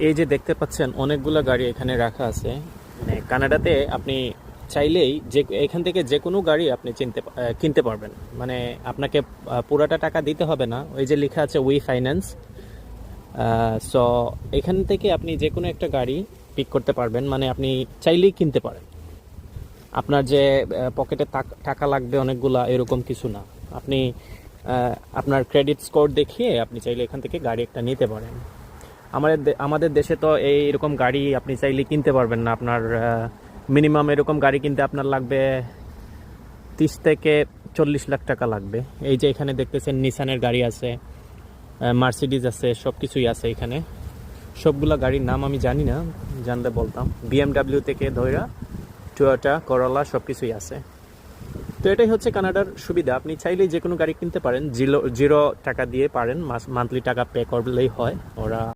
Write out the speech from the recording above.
এই যে দেখতে পাচ্ছেন অনেকগুলো গাড়ি এখানে রাখা আছে। মানে কানাডাতে আপনি চাইলেই যে এখান থেকে যে কোনো গাড়ি আপনি কিনতে পারবেন। মানে আপনাকে পুরাটা টাকা দিতে হবে না। ওই যে লেখা আছে উই ফাইন্যান্স। সো এখান থেকে আপনি যে কোনো একটা গাড়ি পিক করতে পারবেন, মানে আপনি চাইলেই কিনতে পারেন। আপনার যে পকেটে টাকা লাগবে অনেকগুলা, এরকম কিছু না। আপনি আপনার ক্রেডিট স্কোর দেখিয়ে আপনি চাইলে এখান থেকে গাড়ি একটা নিতে পারেন। আমাদের দেশে তো এইরকম গাড়ি আপনি চাইলে কিনতে পারবেন না। আপনার মিনিমাম এরকম গাড়ি কিনতে আপনার লাগবে 30 থেকে 40 লাখ টাকা লাগবে। এই যে এখানে দেখতেছেন নিসানের গাড়ি আছে, মার্সিডিজ আছে, সব কিছুই আছে এখানে। সবগুলা গাড়ির নাম আমি জানি না, জানলে বলতাম। বিএমডাব্লিউ থেকে ধইরা টয়োটা করোলা সব কিছুই আছে। তো এটাই হচ্ছে কানাডার সুবিধা, আপনি চাইলেই যে কোনো গাড়ি কিনতে পারেন। জিরো জিরো টাকা দিয়ে পারেন, মান্থলি টাকা পে করলেই হয়। ওরা